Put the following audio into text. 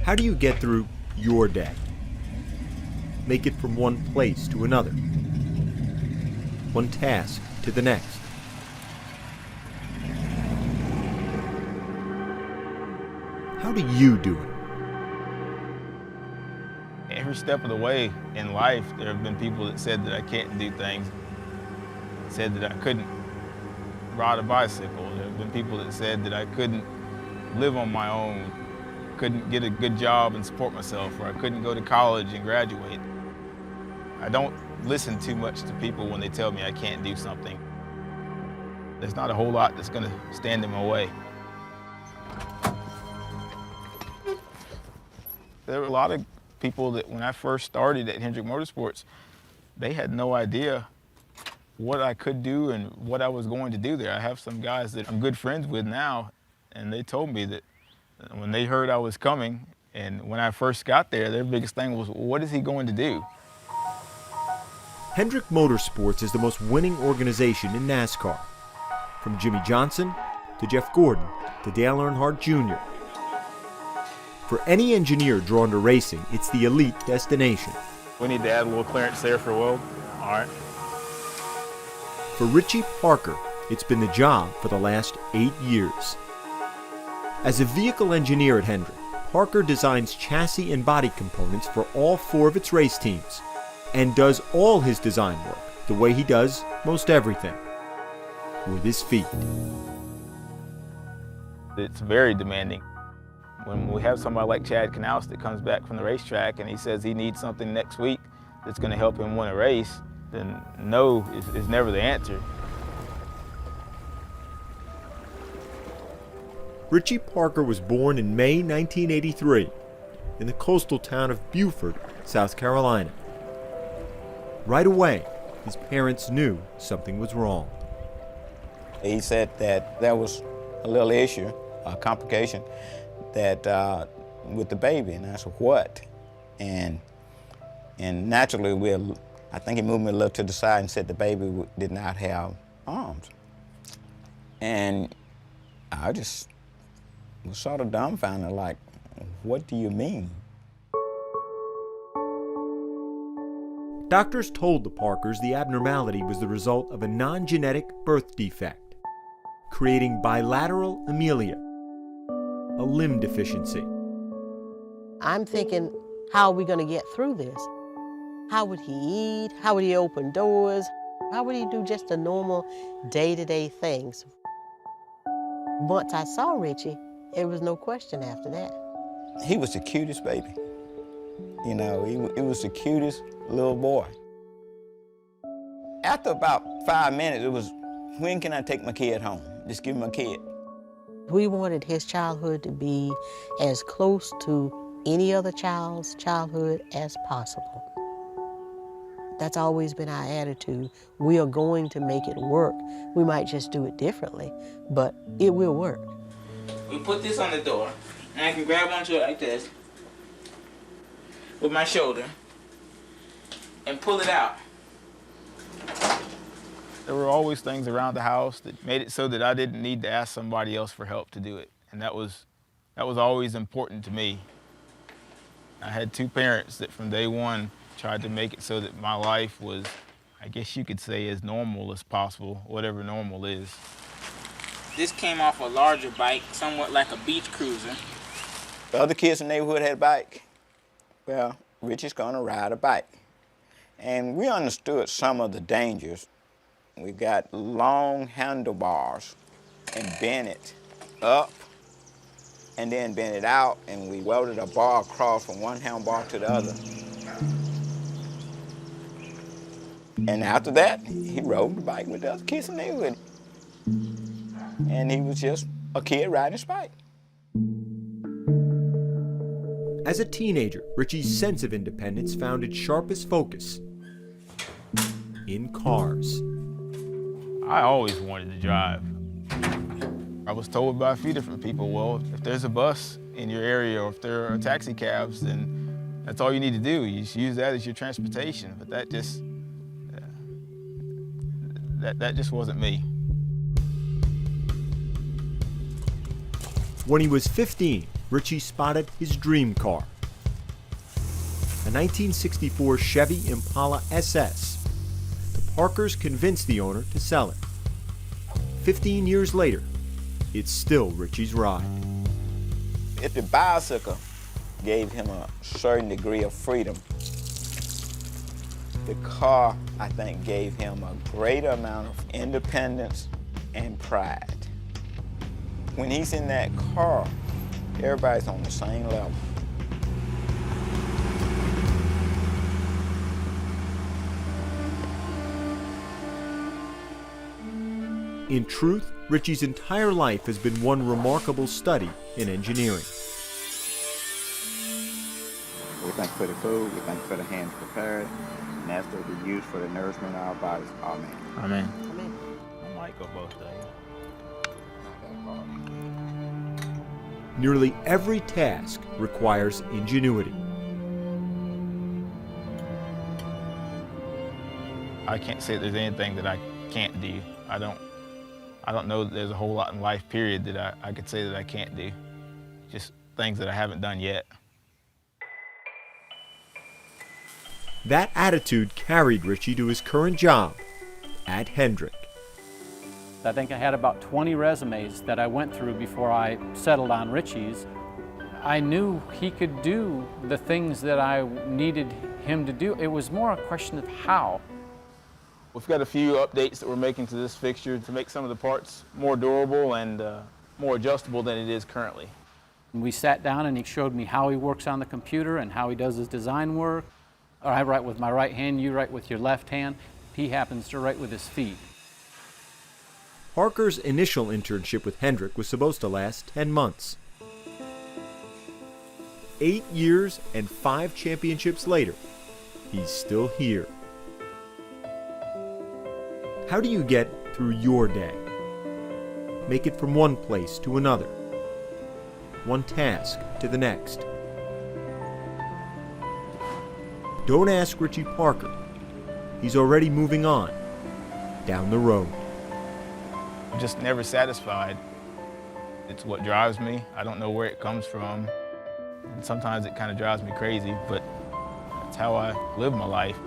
How do you get through your day? Make it from one place to another, one task to the next. How do you do it? Every step of the way in life, there have been people that said that I can't do things, said that I couldn't ride a bicycle. There have been people that said that I couldn't live on my own, couldn't get a good job and support myself, or I couldn't go to college and graduate. I don't listen too much to people when they tell me I can't do something. There's not a whole lot that's going to stand in my way. There were a lot of people that when I first started at Hendrick Motorsports, they had no idea what I could do and what I was going to do there. I have some guys that I'm good friends with now, and they told me that when they heard I was coming, and when I first got there, their biggest thing was, what is he going to do? Hendrick Motorsports is the most winning organization in NASCAR. From Jimmy Johnson to Jeff Gordon to Dale Earnhardt Jr. For any engineer drawn to racing, it's the elite destination. We need to add a little clearance there for Will. All right. For Richie Parker, it's been the job for the last 8 years. As a vehicle engineer at Hendrick, Parker designs chassis and body components for all 4 of its race teams and does all his design work the way he does most everything, with his feet. It's very demanding. When we have somebody like Chad Knaus that comes back from the racetrack and he says he needs something next week that's going to help him win a race, then no is never the answer. Richie Parker was born in May 1983 in the coastal town of Beaufort, South Carolina. Right away, his parents knew something was wrong. He said that there was a little issue, a complication, that with the baby, and I said, what? And naturally, I think he moved me a little to the side and said the baby did not have arms. And I just was sort of dumbfounded, like, what do you mean? Doctors told the Parkers the abnormality was the result of a non-genetic birth defect, creating bilateral amelia, a limb deficiency. I'm thinking, how are we going to get through this? How would he eat? How would he open doors? How would he do just the normal day-to-day things? Once I saw Richie, there was no question after that. He was the cutest baby. You know, he was the cutest little boy. After about 5 minutes, it was, when can I take my kid home? Just give him a kid. We wanted his childhood to be as close to any other child's childhood as possible. That's always been our attitude. We are going to make it work. We might just do it differently, but it will work. We put this on the door, and I can grab onto it like this with my shoulder and pull it out. There were always things around the house that made it so that I didn't need to ask somebody else for help to do it. And that was always important to me. I had 2 parents that from day one tried to make it so that my life was, I guess you could say, as normal as possible, whatever normal is. This came off a larger bike, somewhat like a beach cruiser. The other kids in the neighborhood had a bike. Well, Richie's gonna ride a bike. And we understood some of the dangers. We got long handlebars and bent it up and then bent it out, and we welded a bar across from one handlebar to the other. And after that, he rode the bike with the other kids in the neighborhood. And he was just a kid riding his bike. As a teenager, Richie's sense of independence found its sharpest focus in cars. I always wanted to drive. I was told by a few different people, well, if there's a bus in your area or if there are taxi cabs, then that's all you need to do. You just use that as your transportation. But that just wasn't me. When he was 15, Richie spotted his dream car, a 1964 Chevy Impala SS. The Parkers convinced the owner to sell it. 15 years later, it's still Richie's ride. If the bicycle gave him a certain degree of freedom, the car, I think, gave him a greater amount of independence and pride. When he's in that car, everybody's on the same level. In truth, Richie's entire life has been one remarkable study in engineering. We thank you for the food, we thank you for the hands prepared, and that's to be used for the nourishment of our bodies. Amen. Amen. Amen. I might go both days. Nearly every task requires ingenuity. I can't say there's anything that I can't do. I don't know that there's a whole lot in life, period, that I could say that I can't do. Just things that I haven't done yet. That attitude carried Richie to his current job at Hendrick. I think I had about 20 resumes that I went through before I settled on Richie's. I knew he could do the things that I needed him to do. It was more a question of how. We've got a few updates that we're making to this fixture to make some of the parts more durable and more adjustable than it is currently. We sat down and he showed me how he works on the computer and how he does his design work. I write with my right hand, you write with your left hand. He happens to write with his feet. Parker's initial internship with Hendrick was supposed to last 10 months. 8 years and 5 championships later, he's still here. How do you get through your day? Make it from one place to another, one task to the next. Don't ask Richie Parker. He's already moving on down the road. I'm just never satisfied. It's what drives me. I don't know where it comes from. And sometimes it kind of drives me crazy, but that's how I live my life.